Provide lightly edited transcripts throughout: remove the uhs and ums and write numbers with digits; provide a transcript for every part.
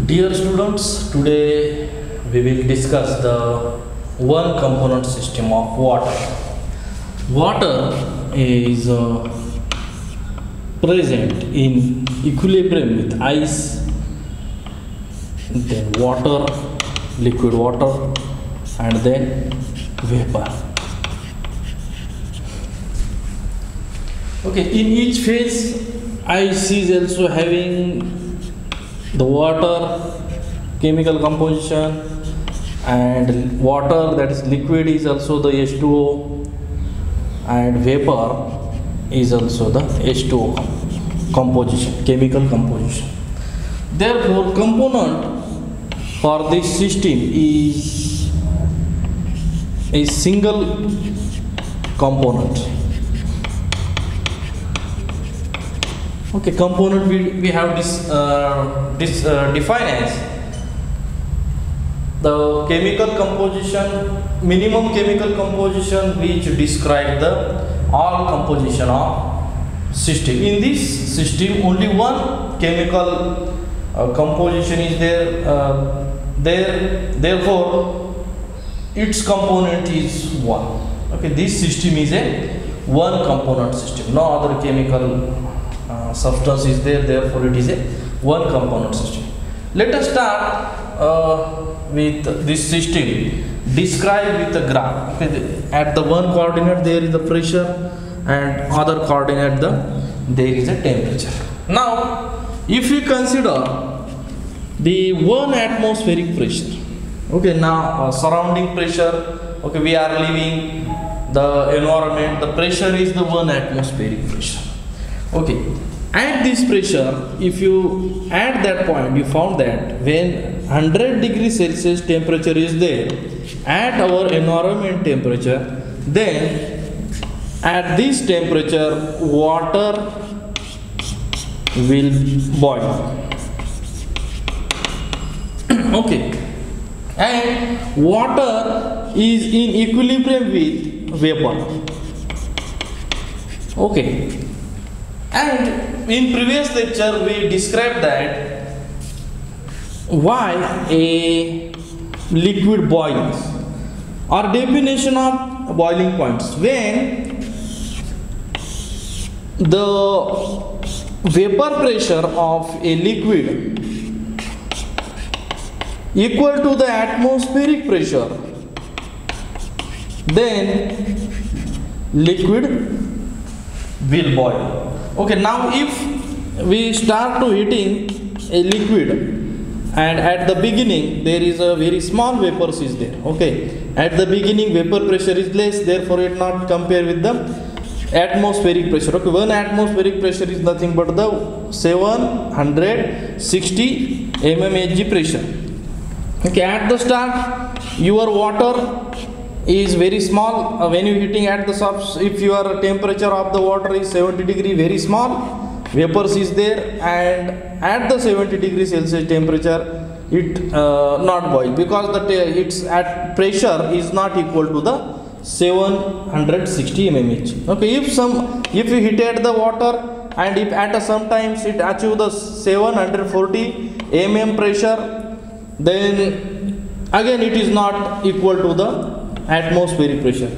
Dear students, today we will discuss the one component system of water. Water is present in equilibrium with ice, then water, liquid water, and then vapor. Okay, in each phase, ice is also having the water chemical composition, and water, that is liquid, is also the H2O, and vapor is also the H2O composition, chemical composition. Therefore, component for this system is a single component. Okay, component we have this defined as the chemical composition, minimum chemical composition which describe the all composition of system. In this system, only one chemical composition is there. Therefore, its component is one. Okay, this system is a one component system. No other chemical substance is there, therefore it is a one component system. Let us start with this system described with a graph. Okay, at the one coordinate there is the pressure, and other coordinate there is a temperature. Now if we consider the one atmospheric pressure, okay, now surrounding pressure, okay, we are living the environment, the pressure is the one atmospheric pressure. Okay, at this pressure, if you at that point, you found that when 100 degrees Celsius temperature is there at our environment temperature, then at this temperature water will boil. Okay, and water is in equilibrium with vapor. Okay, and in previous lecture we described that why a liquid boils, or definition of boiling points, when the vapor pressure of a liquid equal to the atmospheric pressure, then liquid will boil. Okay, now if we start to heating a liquid, and at the beginning there is a very small vapors is there. Okay, at the beginning vapor pressure is less, therefore it not compare with the atmospheric pressure. Okay, one atmospheric pressure is nothing but the 760 mmHg pressure. Okay, at the start your water is very small. When you heating at the subs, if your temperature of the water is 70 degree, very small vapors is there, and at the 70 degrees Celsius temperature it not boil, because the its at pressure is not equal to the 760 mmHg. Okay, if you heated the water, and if at some times it achieve the 740 mm pressure, then again it is not equal to the atmospheric pressure.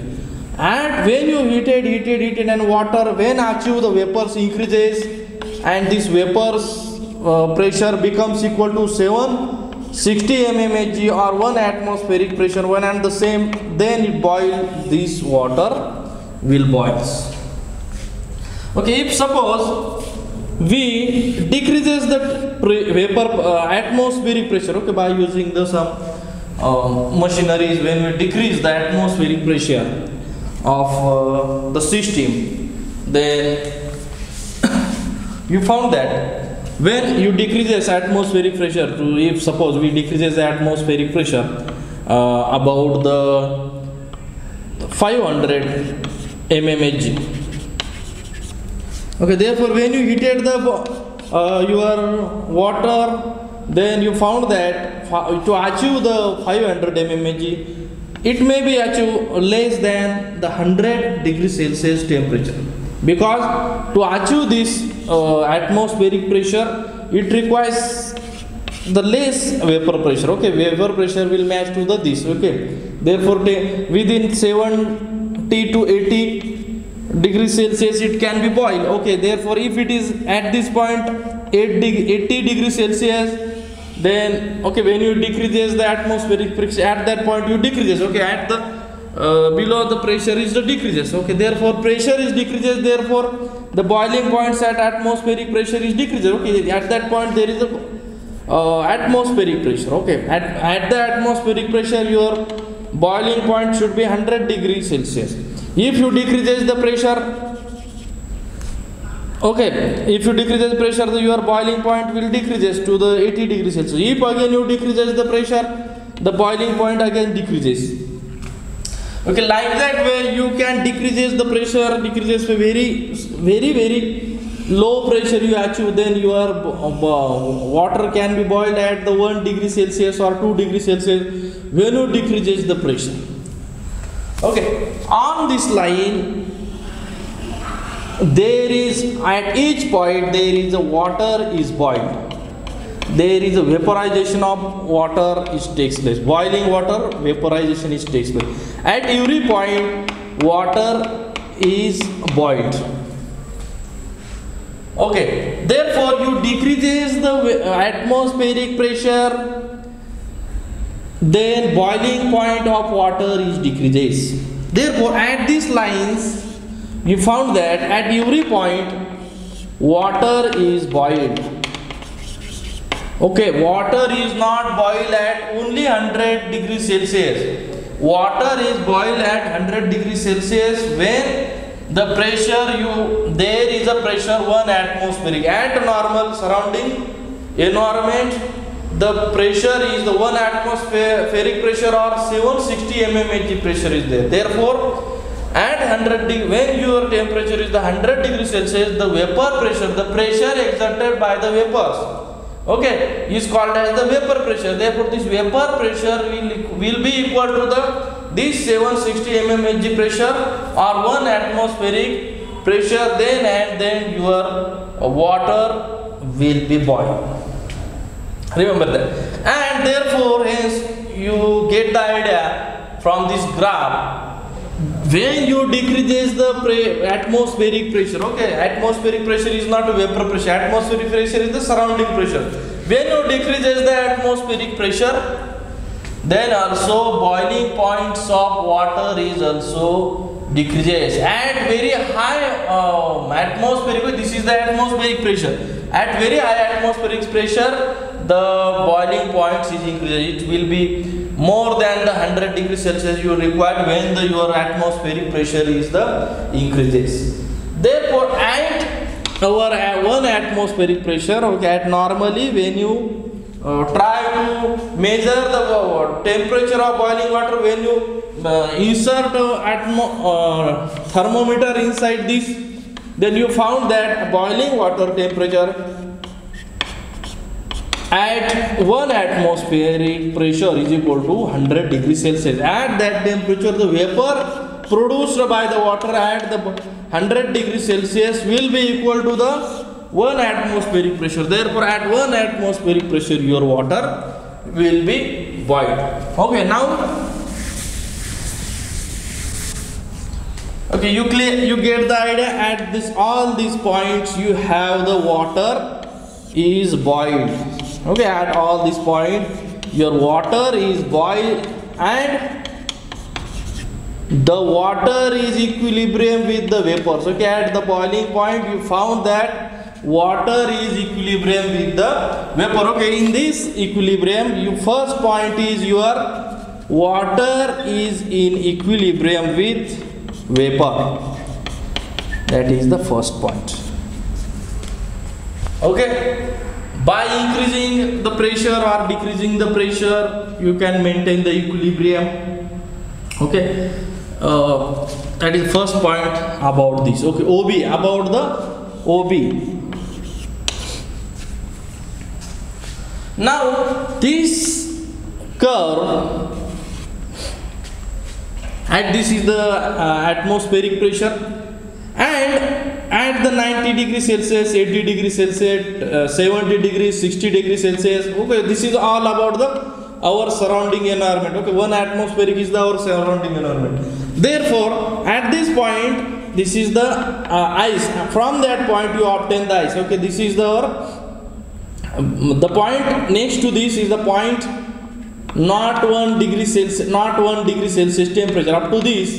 And when you heated and water, when achieve the vapors increases, and this vapors pressure becomes equal to 760 mmHg or 1 atmospheric pressure, one and the same, then it boil, this water will boils. Okay, if suppose we decreases the vapor atmospheric pressure, okay, by using the some machineries, when we decrease the atmospheric pressure of the system, then you found that when you decreases atmospheric pressure to, if suppose we decreases the atmospheric pressure about the 500 mmHg. Okay, therefore when you heated the your water, then you found that to achieve the 500 mmHg, it may be achieved less than the 100 degrees Celsius temperature, because to achieve this atmospheric pressure, it requires the less vapor pressure. Okay, vapor pressure will match to the this. Okay, therefore within 70 to 80 degrees Celsius it can be boiled. Okay, therefore if it is at this point 80 degrees Celsius, then okay, when you decreases the atmospheric pressure, at that point you decreases. Okay, at the below the pressure is the decreases. Okay, therefore pressure is decreases, therefore the boiling points at atmospheric pressure is decreases. Okay, at that point there is a atmospheric pressure. Okay, at the atmospheric pressure your boiling point should be 100 degrees Celsius. If you decreases the pressure, okay, if you decreases pressure, your boiling point will decreases to the 80 degrees Celsius. If again you decreases the pressure, the boiling point again decreases. Okay, like that way you can decreases the pressure, decreases to very low pressure you achieve, then your water can be boiled at the 1 degree Celsius or 2 degrees Celsius when you decreases the pressure. Okay, on this line there is, at each point there is a water is boiled, there is a vaporization of water is takes place, boiling water vaporization is takes place. At every point water is boiled. Okay, therefore you decreases the atmospheric pressure, then boiling point of water is decreases. Therefore at these lines you found that at every point water is boiled. Okay, water is not boiled at only 100 degrees Celsius. Water is boiled at 100 degrees Celsius when the pressure there is a pressure 1 atmospheric. At normal surrounding environment, the pressure is the 1 atmospheric pressure or 760 mmHg pressure is there. Therefore at 100 degree, when your temperature is the 100 degrees Celsius, the vapor pressure, the pressure exerted by the vapors, okay, is called as the vapor pressure. Therefore this vapor pressure will be equal to this 760 mmHg pressure or 1 atmospheric pressure, then your water will be boiled. Remember that. And therefore hence you get the idea from this graph. When you decreases the atmospheric pressure, okay, atmospheric pressure is not a vapor pressure, atmospheric pressure is the surrounding pressure. When you decreases the atmospheric pressure, then also boiling points of water is also decreases. At very high atmospheric, this is the atmospheric pressure. At very high atmospheric pressure, the boiling points is increased. It will be more than the 100 degrees Celsius you require when your atmospheric pressure is the increases. Therefore at our 1 atmospheric pressure, okay, at normally when you try to measure the temperature of boiling water, when you insert thermometer inside this, then you found that boiling water temperature at 1 atmospheric pressure is equal to 100 degrees Celsius. At that temperature, the vapor produced by the water at the 100 degrees Celsius will be equal to the 1 atmospheric pressure. Therefore, at 1 atmospheric pressure, your water will be boiled. Okay, now, okay, you get the idea. At all these points, you have the water is boiled. Okay, at all this point your water is boiled and the water is equilibrium with the vapors. Okay, at the boiling point you found that water is equilibrium with the vapor. Okay, in this equilibrium, your first point is your water is in equilibrium with vapor. That is the first point. Okay, by increasing the pressure or decreasing the pressure, you can maintain the equilibrium. Okay, that is first point about this. Okay, OB, about the OB. Now this curve, and this is the atmospheric pressure, and at the 90 degrees Celsius, 80 degrees Celsius, 70 degrees, 60 degrees Celsius. Okay, this is all about the our surrounding environment. Okay, 1 atmospheric is the our surrounding environment. Therefore, at this point, this is the ice. From that point, you obtain the ice. Okay, this is the point next to this is the point not 1 degree Celsius, not 1 degree Celsius temperature. Up to this,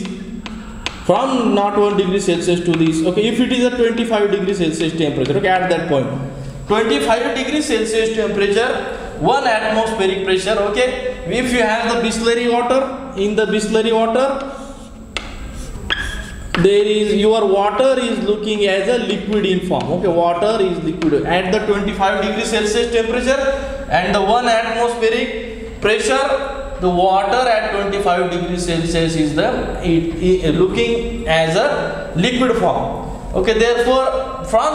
from not 1 degree Celsius to this. Okay, if it is a 25 degree Celsius temperature. Okay, at that point, 25 degree Celsius temperature, 1 atmospheric pressure. Okay, if you have the Bisleri water, in the Bisleri water, there is your water is looking as a liquid in form. Okay, water is liquid at the 25 degree Celsius temperature and the 1 atmospheric pressure. The water at 25 degrees Celsius is looking as a liquid form. Okay, therefore, from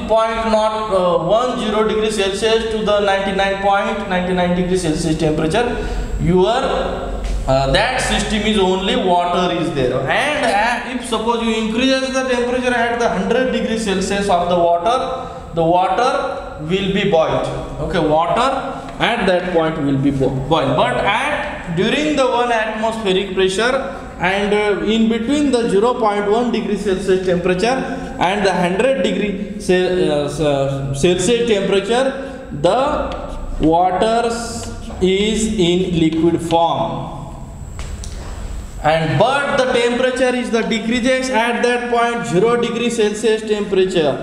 point not 10 degrees Celsius to the 99.99 degrees Celsius temperature, your that system is only water is there. And if suppose you increases the temperature at the 100 degrees Celsius of the water will be boiled. Okay, water at that point will be boiled. But during the 1 atmospheric pressure and in between the 0.1 degree Celsius temperature and the 100 degree Celsius temperature, the water is in liquid form. But the temperature is the decreases at that point 0 degree Celsius temperature.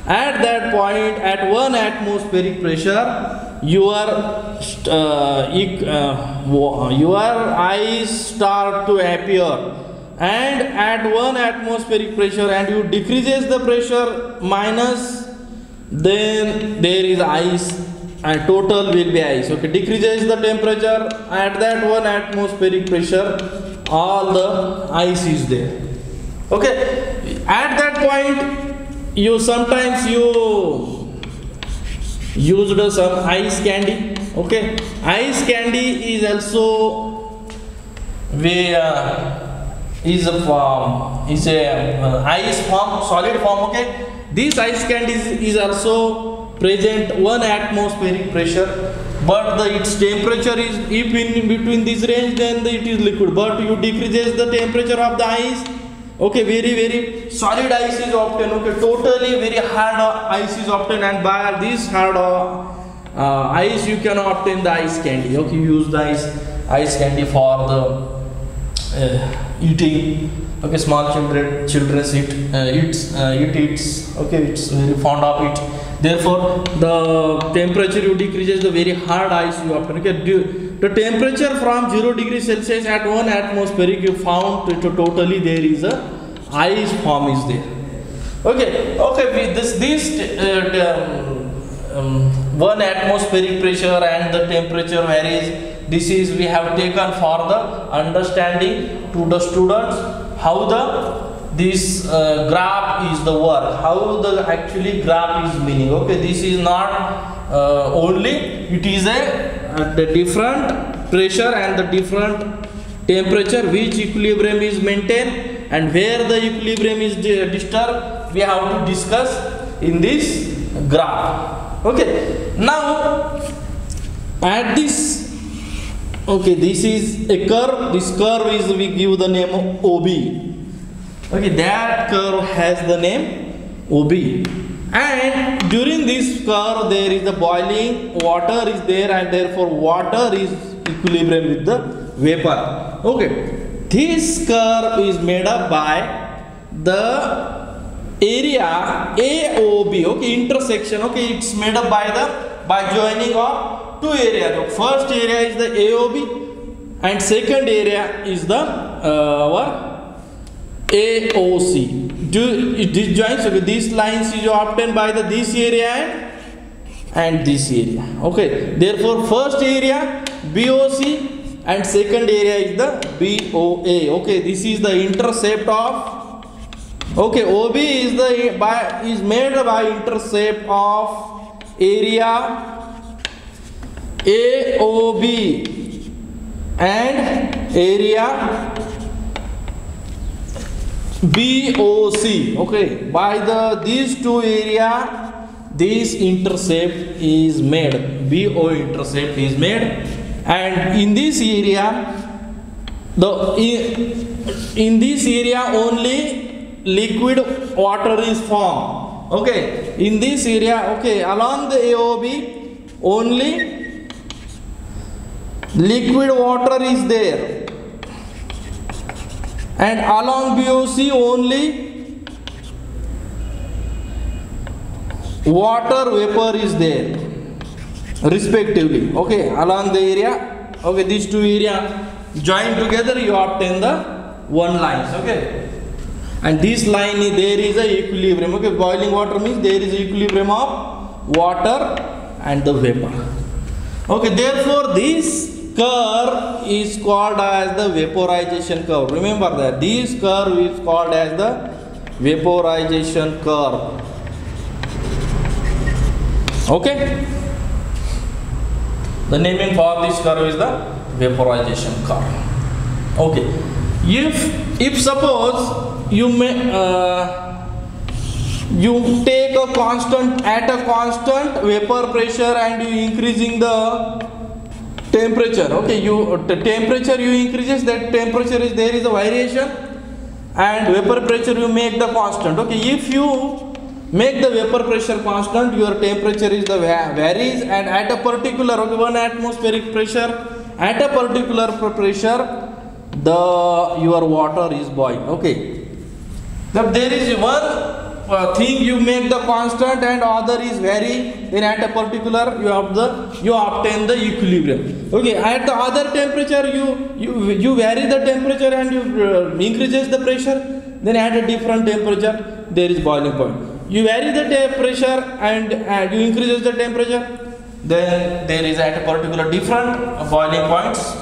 At that point, at 1 atmospheric pressure, your ice start to appear, and at 1 atmospheric pressure and you decreases the pressure minus, then there is ice and total will be ice. Okay, decreases the temperature at that 1 atmospheric pressure, all the ice is there. Okay, at that point you sometimes used some ice candy. Okay, ice candy is also is a ice form, solid form. Okay, this ice candy is also present 1 atmospheric pressure, but its temperature is, if in between this range, then it is liquid. But you decreases the temperature of the ice. Okay, very solid ice is obtained. Okay, totally very hard ice is obtained, and by this hard ice you can obtain the ice candy. Okay, you use the ice candy for the eating. Okay, small children eats. Okay, it's very fond of it. Therefore, the temperature you decreases, the very hard ice you obtain. Okay, the temperature from 0 degrees Celsius at 1 atmospheric, you found totally there is a ice form is there. Okay, with this 1 atmospheric pressure and the temperature varies. This is we have taken for the understanding to the students how this graph is the work, how the actually graph is meaning. Okay, this is not only, it is the different pressure and the different temperature which equilibrium is maintained, and where the equilibrium is disturbed, we have to discuss in this graph. Okay, now at this, okay, this is a curve. This curve is, we give the name of OB. Okay, that curve has the name OB, and during this curve there is the boiling water is there, and therefore water is equilibrium with the vapor. Okay, this curve is made up by the area AOB. Okay, intersection. Okay, it's made up by joining of two areas. The first area is the AOB, and second area is the our AOC. This joins, okay, these lines is obtained by this area and this area. Okay, therefore first area BOC and second area is the BOA. Okay, this is the intercept of, okay, OB is made by intercept of area AOB and area BOC. Okay, by these two area, this intercept is made. BO intercept is made, and in this area, in this area only liquid water is formed. Okay, in this area, okay, along the AOB only liquid water is there, and along BOC only water vapor is there respectively. Okay, along the area, okay, these two area join together, you obtain the one lines. Okay, and this line there is a equilibrium. Okay, boiling water means there is equilibrium of water and the vapor. Okay, therefore this curve is called as the vaporization curve. Remember that this curve is called as the vaporization curve. Okay, the naming for this curve is the vaporization curve. Okay, if suppose you you take a constant at a constant vapor pressure and you increasing the temperature. Okay, the temperature you increases, that temperature is there is a variation, and vapor pressure you make the constant. Okay, if you make the vapor pressure constant, your temperature is the varies, and at a particular, okay, 1 atmospheric pressure, at a particular pressure your water is boiling. Okay, there is one thing you make the constant and other is vary, then at a particular you obtain the equilibrium. Okay, at the other temperature you vary the temperature and you increases the pressure, then at a different temperature there is boiling point. You vary the pressure and you increases the temperature, then there is at a particular different boiling points,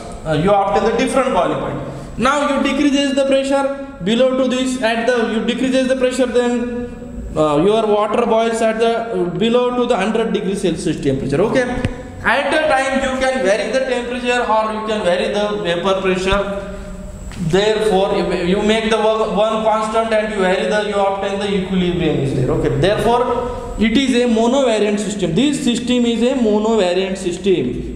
you obtain the different boiling point. Now you decreases the pressure below to this, you decreases the pressure, then your water boils at the below to the 100 degrees Celsius temperature. Okay, at a time you can vary the temperature or you can vary the vapor pressure. Therefore, you make the one constant and you vary you obtain the equilibrium is there. Okay, therefore it is a monovariant system. This system is a monovariant system.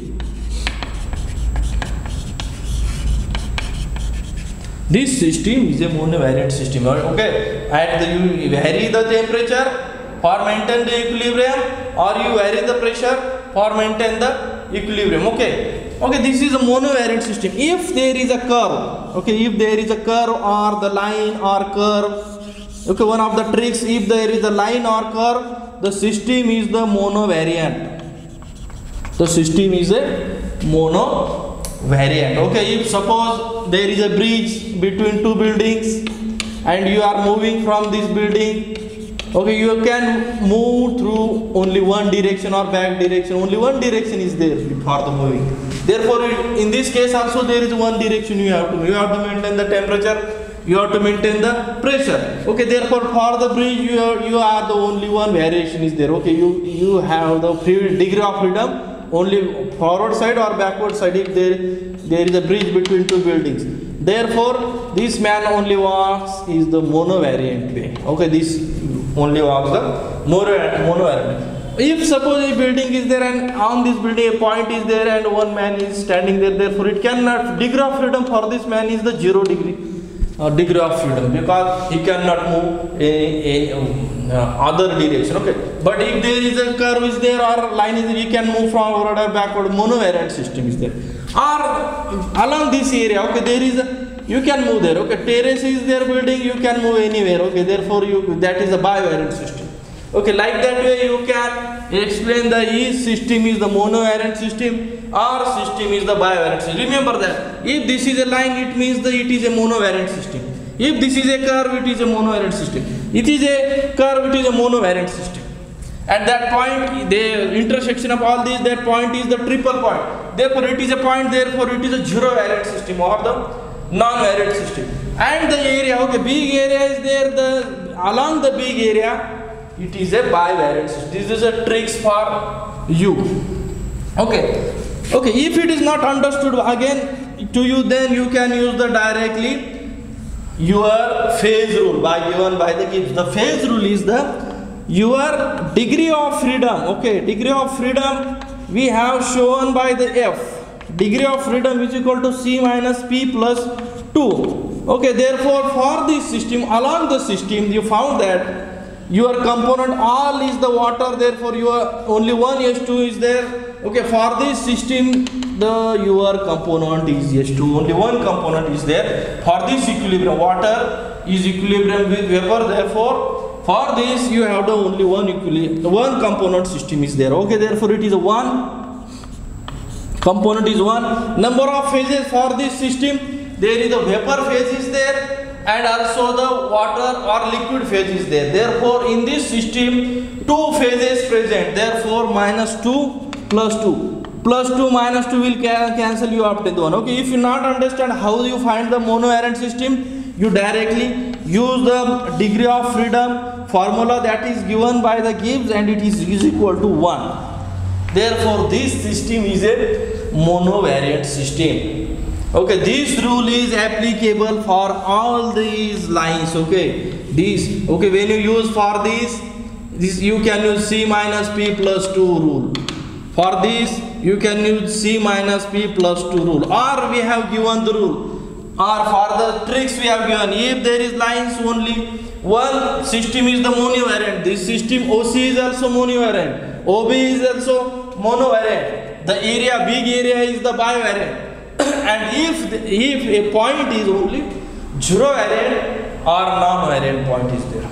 This system is a monovariant system. Okay, you vary the temperature for maintain the equilibrium, or you vary the pressure for maintain the equilibrium. Okay, this is a monovariant system. If there is a curve, okay, if there is a curve or the line or curve, okay, one of the tricks, if there is a line or curve, the system is the monovariant. The system is a monovariant. Okay, if suppose there is a bridge between two buildings and you are moving from this building, okay, you can move through only one direction or back direction. Only one direction is there for the moving. Therefore, in this case also there is one direction you have to maintain the temperature, you have to maintain the pressure. Okay, therefore for the bridge you are the only one variation is there. Okay, you have the degree of freedom only forward side or backward side if there is a bridge between two buildings. Therefore this man only walks is the monovariant way. Okay, this only walks the monovariant. If suppose a building is there and on this building a point is there and one man is standing there, therefore it cannot, degree of freedom for this man is the 0 degree of freedom, because he cannot move any other direction. Okay, but if there is a curve is there or line is there, he can move forward or backward. Monovariant system is there. Or along this area, okay, there is you can move there. Okay, terrace is there building, you can move anywhere. Okay, therefore that is a bivariant system. Okay, like that way you can explain the each system is the monovariant system or system is the bivariant system. Remember that if this is a line, it means it is a monovariant system. If this is a curve, it is a monovariant system. It is a curve, it is a monovariant system. At that point, the intersection of all these, that point is the triple point. Therefore it is a point, therefore it is a 0 variant system or the non-variant system. And the area, okay, big area is there, along the big area it is a bivariant system. This is a tricks for you. Okay, if it is not understood again to you, then you can use the directly your phase rule given by the Gibbs. The phase rule is your degree of freedom. Okay, degree of freedom we have shown by the F. Degree of freedom is equal to C minus P plus 2. Okay, therefore for this system, along the system you found that your component all is the water, therefore your only one H2 is there. Okay, for this system your component is H2, only one component is there. For this equilibrium, water is equilibrium with vapor, therefore for this you have the only one component system is there. Okay, therefore it is a one component is one. Number of phases for this system, there is a vapor phase is there and also the water or liquid phase is there. Therefore in this system two phases present, therefore minus 2 plus 2. Plus 2 minus 2 will cancel, you obtain the 1. Okay, if you not understand how you find the monovariant system, you directly use the degree of freedom formula that is given by the Gibbs and it is equal to 1. Therefore this system is a monovariant system. Okay, this rule is applicable for all these lines. Okay, this, okay, when you use for this you can use C minus P plus 2 rule. For this you can use C minus P plus 2 rule, or we have given the rule, or for the tricks we have given, if there is lines only one system is the monovariant, this system OC is also monovariant, OB is also monovariant, the area, big area is the bivariant. And if a point is only zero variant or non-variant point is there.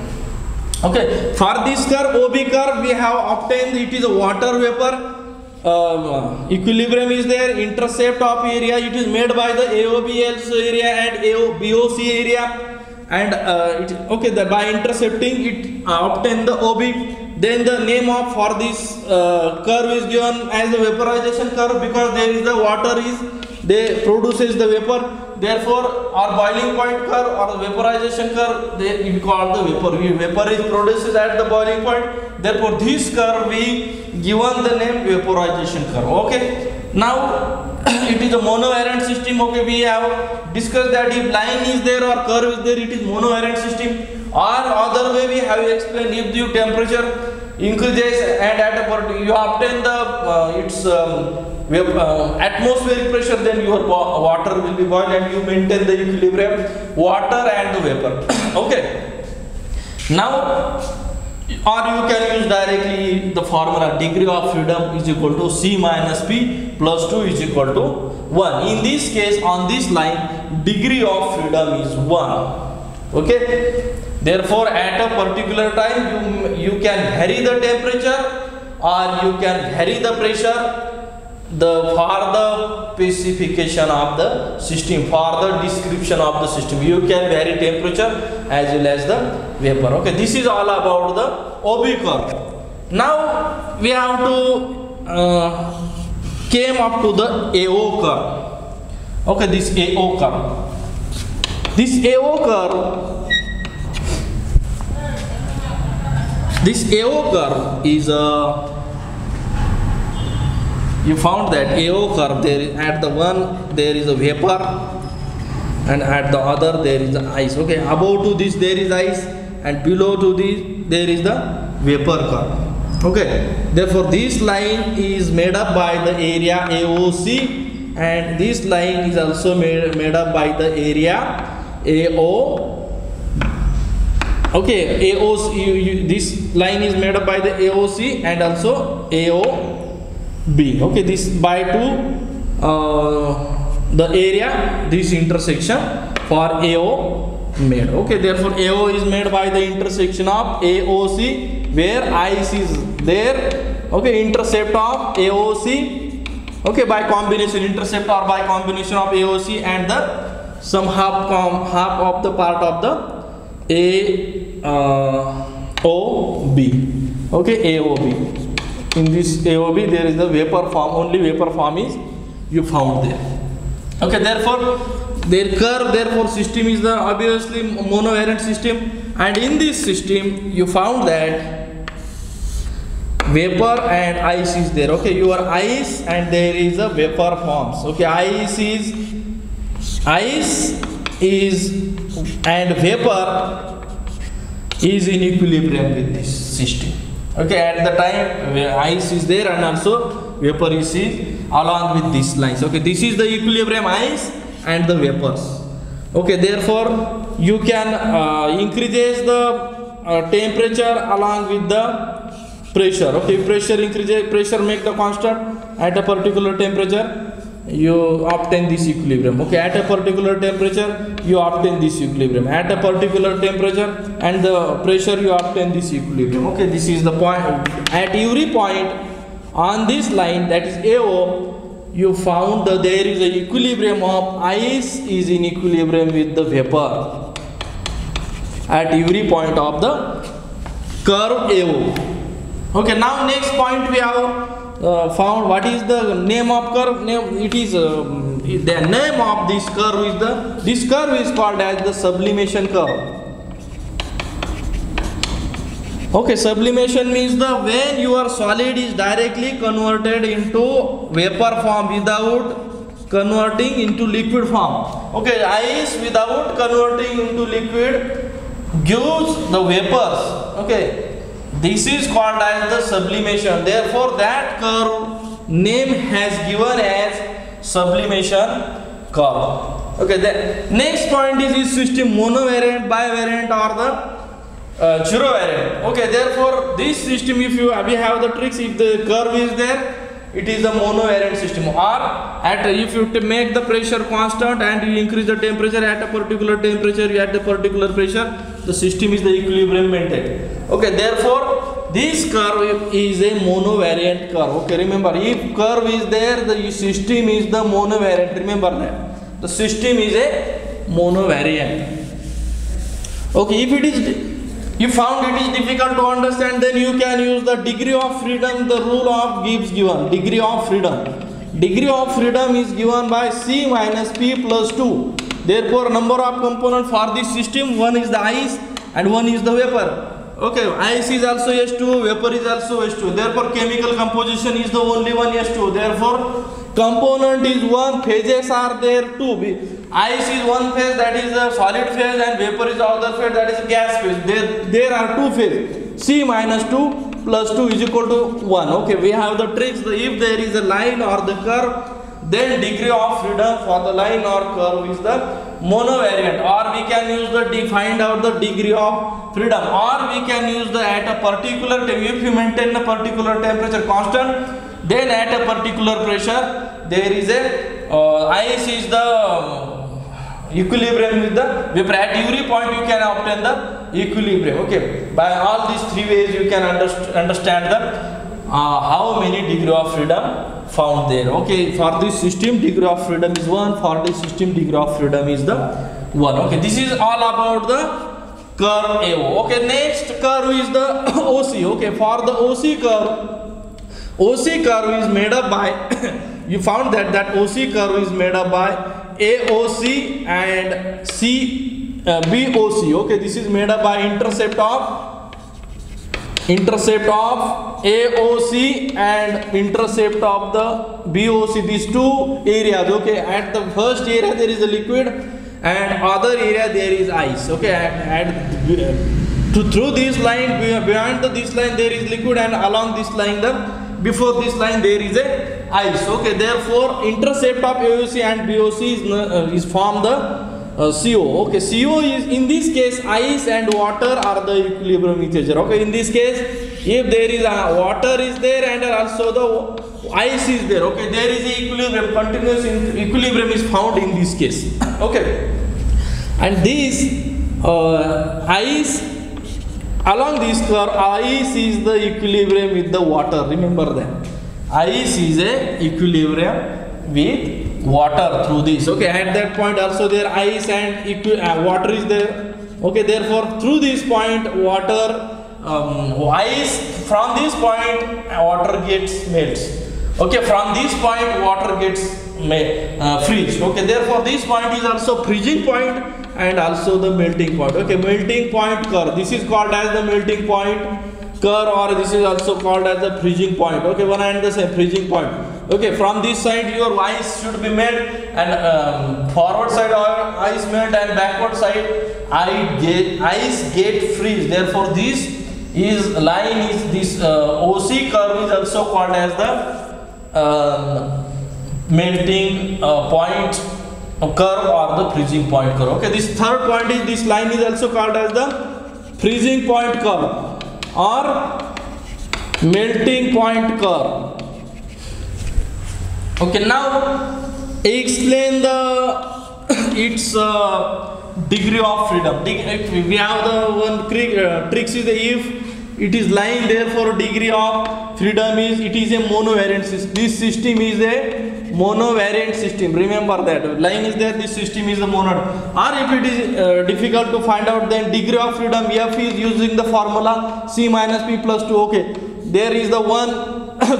Okay, for this curve, OB curve, we have obtained it is a water vapor. Equilibrium is there, intercept of area, it is made by the AOB area and BOC area, and okay, by intercepting it obtain the OB. Then the name of for this curve is given as the vaporization curve, because there is the water is they produces the vapor, therefore our boiling point curve or the vaporization curve we call the vapor is produced at the boiling point, therefore this curve we given the name vaporization curve. Okay, now it is a monovariant system. Okay, we have discussed that if line is there or curve is there, it is monovariant system. Or other way we have explained, if the temperature increases and at a you obtain the atmospheric pressure, then your water will be boiled and you maintain the equilibrium water and the vapor. Okay, now or you can use directly the formula degree of freedom is equal to C minus P plus 2 is equal to 1. In this case, on this line, degree of freedom is 1. Okay, therefore at a particular time you can vary the temperature or you can vary the pressure for the specification of the system, for the description of the system. You can vary temperature as well as the vapor. Okay, this is all about the OB curve. Now we have to came up to the AO curve. Okay, this AO curve. This AO curve is you found that AO curve, there is at the one there is a vapor and at the other there is the ice. Okay, above to this there is ice and below to this there is the vapor curve. Okay, therefore this line is made up by the area AOC and this line is also made up by the area AO. Okay, AOC, this line is made up by the AOC and also AOB. Okay, this by two the area, this intersection for AO made. Okay, therefore AO is made by the intersection of AOC where IC is there. Okay, intercept of AOC. Okay, by combination intercept or by combination of AOC and the some half of the part of the AOB. Okay, AOB. In this AOB there is the vapor form, only vapor form is you found there. Okay, therefore their curve, therefore system is the obviously monovariant system, and in this system you found that vapor and ice is there. Okay, your ice and there is a vapor forms. Okay, ice is ice is and vapor is in equilibrium with this system. Okay, at the time ice is there and also vapor is along with these lines. Okay, this is the equilibrium ice and the vapors. Okay, therefore you can increase the temperature along with the pressure. Okay, if pressure increases, pressure make the constant at a particular temperature, you obtain this equilibrium. Okay, at a particular temperature you obtain this equilibrium, at a particular temperature and the pressure you obtain this equilibrium. Okay, this is the point. At every point on this line, that is AO, you found that there is a equilibrium of ice is in equilibrium with the vapor at every point of the curve AO. Okay, now next point we have found what is the name of curve. It is the name of this curve is this curve is called as the sublimation curve. Okay, sublimation means the when your solid is directly converted into vapor form without converting into liquid form. Okay, ice without converting into liquid gives the vapors. Okay, this is called as the sublimation. Therefore, that curve name has given as sublimation curve. Okay, the next point is system monovariant, bivariant, or the zero variant. Okay, therefore this system, if we have the tricks, if the curve is there, it is a monovariant system. Or if you make the pressure constant and you increase the temperature at a particular temperature, you at a particular pressure, the system is the equilibrium maintained. Okay, therefore this curve is a monovariant curve. Okay, remember, if curve is there, the system is the monovariant. Remember that the system is a monovariant. Okay, if it is, you found it is difficult to understand, then you can use the degree of freedom. The rule of Gibbs given degree of freedom. Degree of freedom is given by C minus P plus 2. Therefore, number of components for this system, one is the ice and one is the vapor. Okay, ice is also H2, vapor is also H2. Therefore, chemical composition is the only one H2. Therefore, component is one, phases are there two. Ice is one phase, that is a solid phase, and vapor is the other phase, that is a gas phase. There are two phases. C minus 2 plus 2 is equal to 1. Okay, we have the tricks. If there is a line or the curve, then degree of freedom for the line or curve is the monovariant, or we can use the find out the degree of freedom, or we can use the at a particular time. If you maintain a particular temperature constant, then at a particular pressure there is a ice is the equilibrium with the vapor. At every point you can obtain the equilibrium. Okay, by all these three ways you can understand the how many degree of freedom found there. Okay, for this system degree of freedom is 1, for this system degree of freedom is the 1. Okay, this is all about the curve AO. Okay, next curve is the OC. Okay, for the OC curve is made up by you found that OC curve is made up by AOC and BOC. Okay, this is made up by intercept of AOC and intercept of the BOC, these two areas. Okay, at the first area there is a liquid and other area there is ice. Okay, through this line, beyond this line there is liquid, and along this line, before this line there is a ice. Okay, therefore intercept of AOC and BOC is form the CO. Okay, CO is in this case ice and water are the equilibrium integer. Okay, in this case if there is a water is there and also the ice is there, okay, there is a equilibrium, continuous equilibrium is found in this case. Okay, and this ice along this curve, ice is the equilibrium with the water. Remember that ice is a equilibrium with water through this. Okay, at that point also there ice and water is there. Okay, therefore through this point water ice, from this point water gets melts. Okay, from this point water gets freeze. Okay, therefore this point is also freezing point and also the melting point. Okay, melting point curve, this is called as the melting point curve, or this is also called as the freezing point. Okay, one and the same freezing point. Okay, from this side your ice should be made, and forward side ice melt, and backward side ice get freeze. Therefore, this is line is this OC curve is also called as the melting point curve or the freezing point curve. Okay, this third point is this line is also called as the freezing point curve or melting point curve. Okay, now explain the its degree of freedom. We have the one tricks is if it is lying there for degree of freedom is it is a monovariant system. This system is a monovariant system. Remember that line is there. This system is a monod. Or if it is difficult to find out, then degree of freedom F is using the formula C minus P plus 2. Okay, there is the one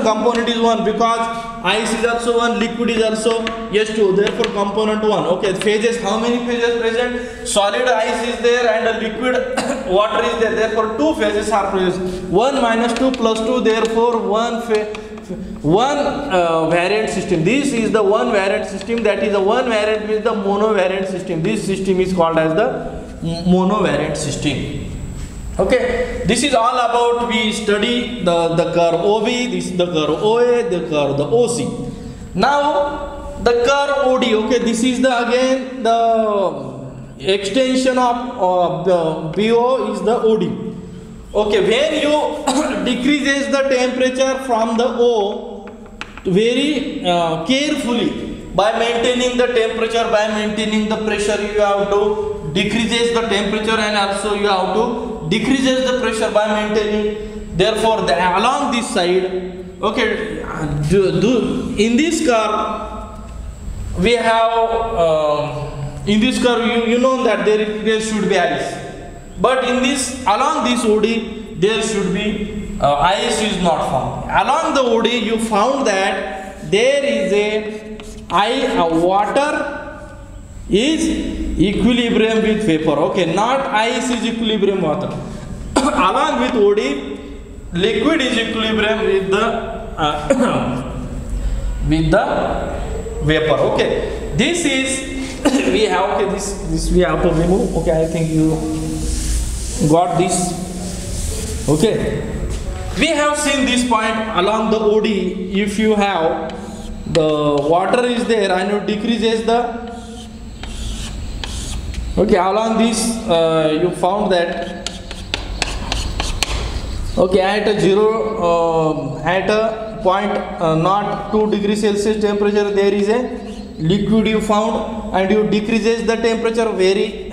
component is 1 because ice is also 1, liquid is also S2, therefore component 1. Okay, phases, how many phases present? Solid ice is there and a liquid water is there, therefore 2 phases are present. 1 minus 2 plus 2, therefore one variant system. This is the one variant system, that is the one variant with the monovariant system. This system is called as the monovariant system. Okay, this is all about, we study the curve OV, this is the curve OA, the curve the OC. Now the curve OD. Okay, this is the again the extension of the BO is the OD. Okay, when you decreases the temperature from the O very carefully by maintaining the temperature, by maintaining the pressure, you have to decreases the temperature and also you have to decreases the pressure by maintaining. Therefore, along this side, okay, in this curve we have in this curve you know that there should be ice, but in this along this OD there should be ice is not found. Along the OD you found that there is a water is equilibrium with vapor. Okay, not ice is equilibrium water. Along with OD, liquid is equilibrium with the vapor. Okay, this is we have, okay, this we have to remove. Okay, I think you got this. Okay, we have seen this point along the OD. If you have the water is there and you decreases the, okay, along this you found that, okay, at a zero at a point not 2 degrees Celsius temperature there is a liquid you found, and you decreases the temperature very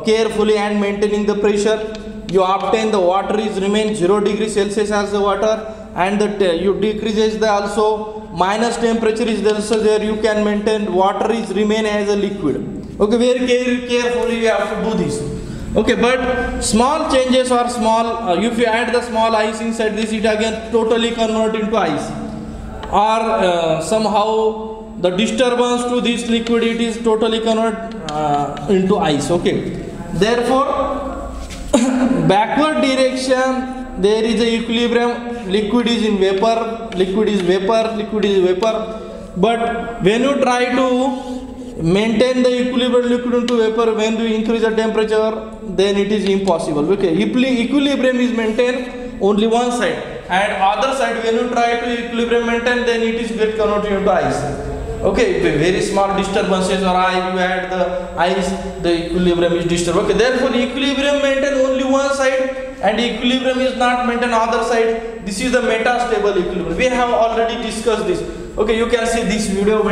carefully and maintaining the pressure, you obtain the water is remain 0 degrees Celsius as the water, and the you decreases the also minus temperature is also there, you can maintain water is remain as a liquid. Okay, very carefully you have to do this. Okay, but small changes are small. If you add the small ice inside this, it again totally convert into ice, or somehow the disturbance to this liquid, it is totally convert into ice. Okay, therefore backward direction there is a equilibrium, liquid is in vapor, liquid is vapor, liquid is vapor. But when you try to maintain the equilibrium liquid into vapor, when you increase the temperature, then it is impossible. Okay, equilibrium is maintained only one side, and other side when you try to equilibrium maintain, then it is get converted into ice. Okay, very small disturbances or you add the ice, the equilibrium is disturbed. Okay, therefore equilibrium maintain only one side and equilibrium is not maintained other side. This is the metastable equilibrium. We have already discussed this. Okay, you can see this video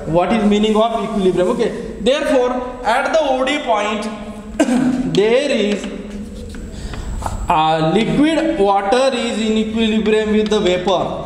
what is meaning of equilibrium. Okay, therefore at the OD point there is liquid water is in equilibrium with the vapor.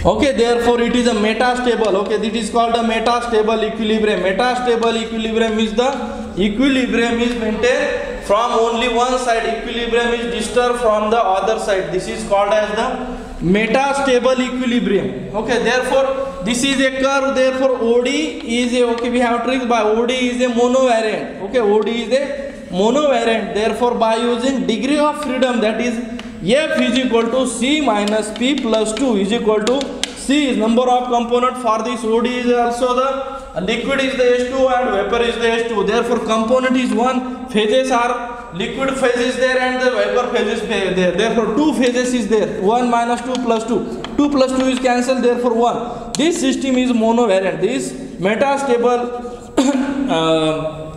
Okay, therefore it is a metastable. Okay, this is called a metastable equilibrium. Metastable equilibrium is the equilibrium is maintained from only one side, equilibrium is disturbed from the other side. This is called as the metastable equilibrium. Okay, therefore this is a curve, therefore OD is a, okay, we have tricks by OD is a monovariant. Okay, OD is a monovariant, therefore by using degree of freedom, that is F is equal to C minus P plus 2 is equal to C is number of component for this OD is also the liquid is the H2 and vapor is the H2. Therefore, component is 1, phases are liquid phase is there and the vapor phase is there. Therefore, 2 phases is there. 1 minus 2 plus 2. 2 plus 2 is cancelled. Therefore, 1. This system is monovariant. This metastable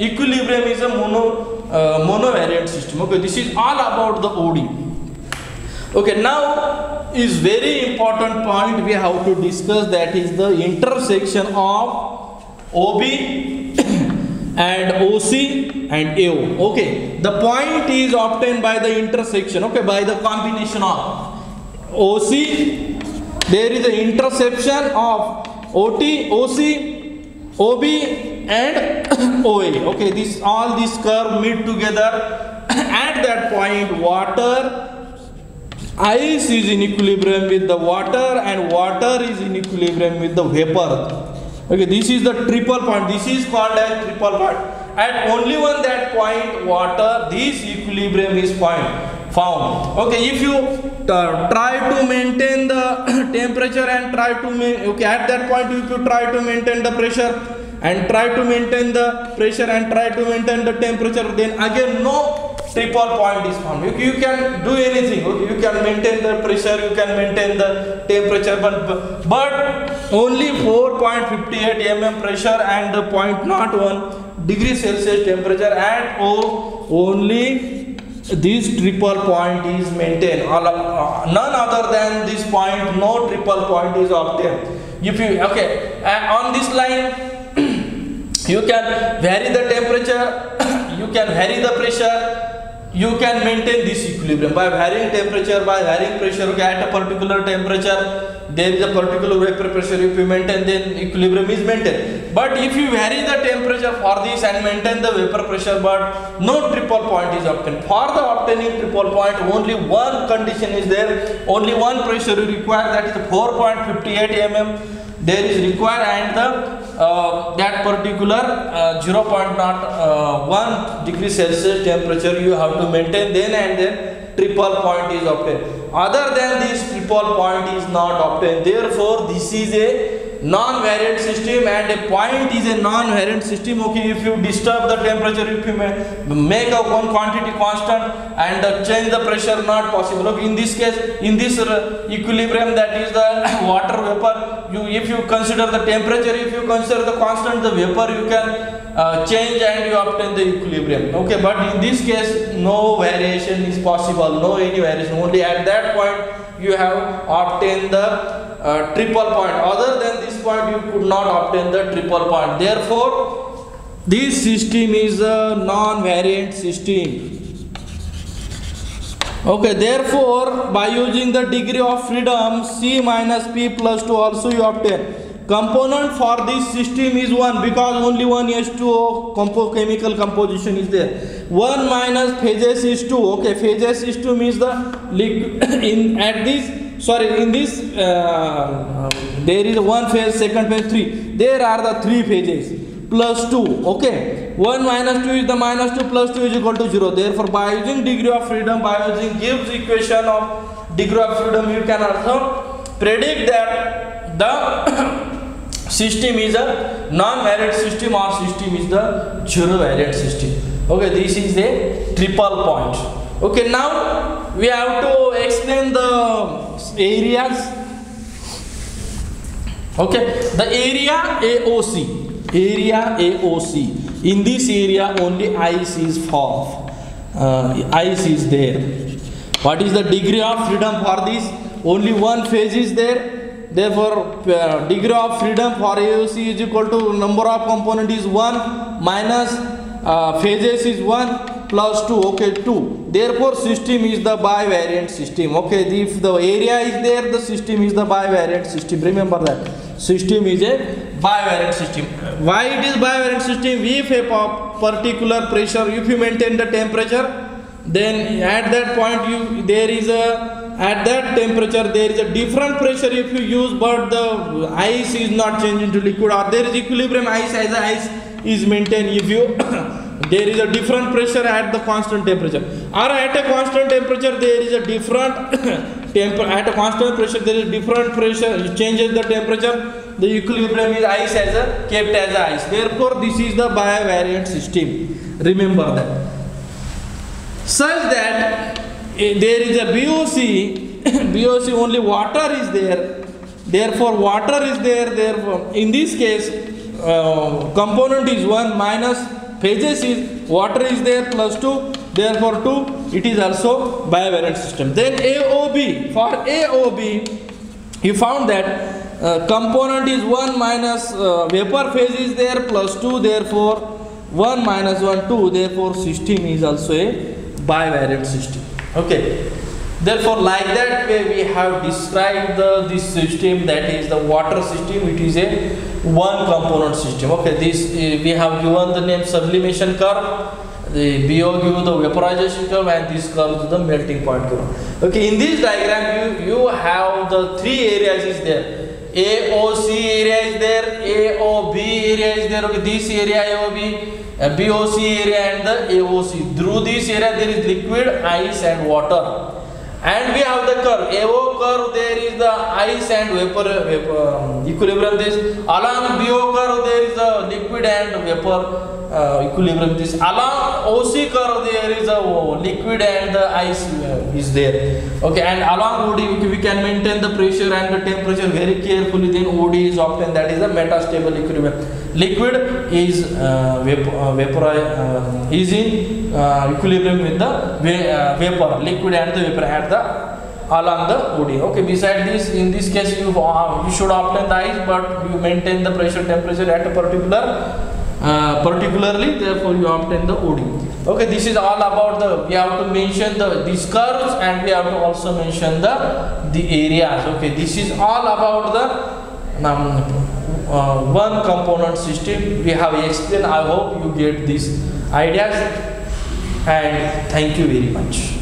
equilibrium is a monovariant system. Okay, this is all about the OD. Okay, now is very important point we have to discuss, that is the intersection of OB and OC and AO. Okay, the point is obtained by the intersection, okay, by the combination of OC, there is an intersection of OT, OC, OB and OA. Okay, this all these curve meet together. At that point, water, ice is in equilibrium with the water and water is in equilibrium with the vapor. Okay, this is the triple point. This is called as triple point. At only one that point, water, this equilibrium is found. Okay, if you try to maintain the temperature and try to okay, at that point if you try to maintain the pressure and try to maintain the pressure and try to maintain the temperature, then again no triple point is found. You can do anything. Okay? You can maintain the pressure, you can maintain the temperature, but only 4.58 mm pressure and 0.01 degree Celsius temperature at O, only this triple point is maintained. None other than this point, no triple point is obtained. If you on this line, you can vary the temperature, you can vary the pressure, you can maintain this equilibrium by varying temperature, by varying pressure. Okay, at a particular temperature, there is a particular vapor pressure. If you maintain, then equilibrium is maintained. But if you vary the temperature for this and maintain the vapor pressure, but no triple point is obtained. For the obtaining triple point, only one condition is there. Only one pressure is required, that is 4.58 mm. There is required, and the that particular 0.01 degree Celsius temperature you have to maintain, then and then triple point is obtained. Other than this, triple point is not obtained. Therefore, this is a non-variant system, and a point is a non-variant system. Okay, if you disturb the temperature, if you make a one quantity constant and change the pressure, not possible. Okay, in this case, in this equilibrium, that is the water vapor, if you consider the temperature, if you consider the constant, the vapor, you can change and you obtain the equilibrium. Okay, but in this case, no variation is possible, no any variation. Only at that point you have obtained the triple point. Other than this point, you could not obtain the triple point. Therefore, this system is a non-variant system. Okay, therefore, by using the degree of freedom C minus P plus 2 also you obtain. Component for this system is 1, because only one H2O chemical composition is there. 1 minus phases is 2. Okay, phases is 2 means the liquid in this there is one phase, second phase, 3. There are the 3 phases plus 2. Okay, 1 minus 2 is the minus 2 plus 2 is equal to 0. Therefore, by using degree of freedom, by using Gibbs equation of degree of freedom, you can also predict that the system is a non-variant system or system is the zero variant system. Okay, this is a triple point. Okay, now we have to explain the areas. Okay, the area AOC, area AOC. In this area only ice is formed, ice is there. What is the degree of freedom for this? Only one phase is there. Therefore, degree of freedom for AOC is equal to number of component is 1 minus phases is 1 plus 2. Okay, 2. Therefore, system is the bivariant system. Okay, if the area is there, the system is the bivariant system. Remember that. System is a bivariant system. Why it is bivariant system? If a particular pressure, if you maintain the temperature, then at that point at that temperature there is a different pressure if you use, but the ice is not changing to liquid, or there is equilibrium ice as the ice is maintained if you there is a different pressure at the constant temperature, or at a constant temperature there is a different at a constant pressure there is different pressure, it changes the temperature, the equilibrium is ice as a kept as a ice. Therefore this is the bivariant system, remember that. Such that there is a BOC, BOC only water is there, therefore water is there, therefore in this case component is 1 minus phases is water is there plus 2, therefore 2, it is also bivariant system. Then AOB, for AOB he found that component is 1 minus vapor phase is there plus 2, therefore 1 minus 1 2, therefore system is also a bivariant system. Okay, therefore like that way we have described this system, that is the water system. It is a one component system. Okay, this we have given the name sublimation curve, the BO give the vaporization curve, and this curve to the melting point curve. Okay, in this diagram you have the three areas is there. AOC area is there, AOB area is there. Okay, this area AOB, BOC area and the AOC. Through this area there is liquid, ice and water. And we have the curve, AO curve, there is the ice and vapor equilibrium. This along BO curve there is a liquid and vapor equilibrium. This along OC curve there is a liquid and the ice is there. Okay, and along OD we can maintain the pressure and the temperature very carefully. Then OD is obtained, that is the metastable equilibrium. Liquid is is in equilibrium with the vapor, liquid and the vapor at the along the OD. Okay, beside this, in this case you should obtain the ice, but you maintain the pressure temperature at a particularly, therefore you obtain the OD. Okay, this is all about the, we have to mention these curves, and we have to also mention the areas. Okay, this is all about the one component system we have explained. I hope you get these ideas, and thank you very much.